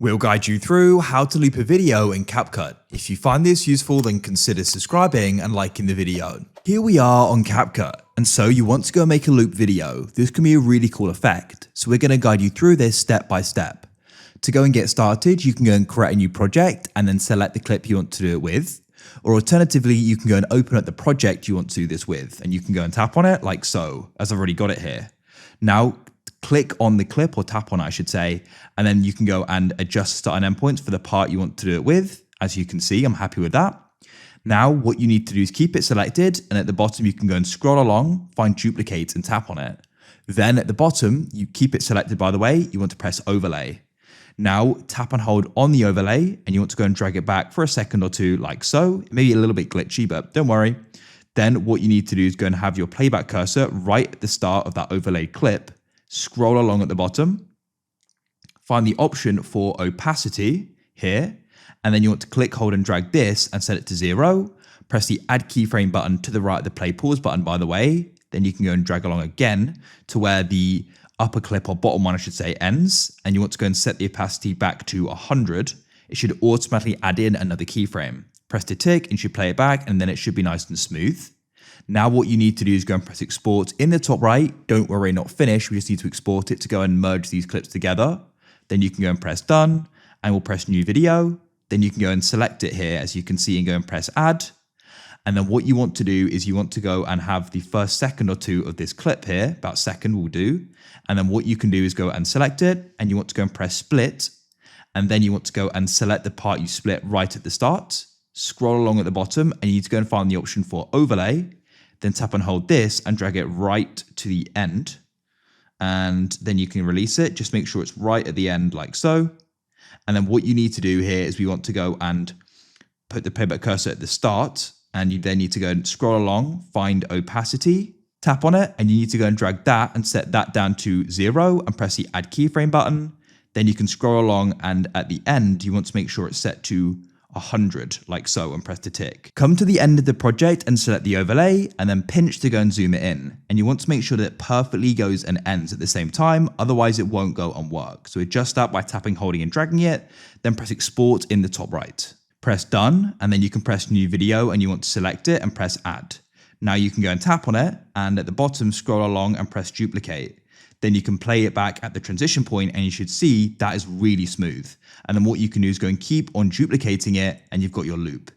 We'll guide you through how to loop a video in CapCut. If you find this useful, then consider subscribing and liking the video. Here we are on CapCut, and so you want to go make a loop video. This can be a really cool effect, so we're going to guide you through this step by step. To go and get started, you can go and create a new project and then select the clip you want to do it with. Or alternatively, you can go and open up the project you want to do this with, and you can go and tap on it like so, as I've already got it here. Now, click on the clip, or tap on it I should say, and then you can go and adjust start and endpoints for the part you want to do it with. As you can see, I'm happy with that. Now what you need to do is keep it selected, and at the bottom you can go and scroll along, find duplicate and tap on it. Then at the bottom, you keep it selected by the way, you want to press overlay. Now tap and hold on the overlay, and you want to go and drag it back for a second or two like so. Maybe a little bit glitchy, but don't worry. Then what you need to do is go and have your playback cursor right at the start of that overlay clip. Scroll along at the bottom, find the option for opacity here, and then you want to click, hold and drag this and set it to 0. Press the add keyframe button to the right of the play pause button by the way. Then you can go and drag along again to where the upper clip, or bottom one I should say, ends, and you want to go and set the opacity back to 100. It should automatically add in another keyframe. Press the tick and you should play it back, and then it should be nice and smooth. Now what you need to do is go and press export in the top right. Don't worry, not finish. We just need to export it to go and merge these clips together. Then you can go and press done, and we'll press new video. Then you can go and select it here as you can see and go and press add. And then what you want to do is you want to go and have the first second or two of this clip here, about second will do. And then what you can do is go and select it, and you want to go and press split. And then you want to go and select the part you split right at the start. Scroll along at the bottom, and you need to go and find the option for overlay. Then tap and hold this and drag it right to the end. And then you can release it. Just make sure it's right at the end like so. And then what you need to do here is we want to go and put the playback cursor at the start. And you then need to go and scroll along, find opacity, tap on it, and you need to go and drag that and set that down to 0 and press the add keyframe button. Then you can scroll along, and at the end, you want to make sure it's set to 100 like so and press the tick. Come to the end of the project and select the overlay, and then pinch to go and zoom it in. And you want to make sure that it perfectly goes and ends at the same time, otherwise it won't go and work. So adjust that by tapping, holding and dragging it, then press export in the top right. Press done, and then you can press new video, and you want to select it and press add. Now you can go and tap on it, and at the bottom scroll along and press duplicate. Then you can play it back at the transition point, and you should see that is really smooth. And then what you can do is go and keep on duplicating it, and you've got your loop.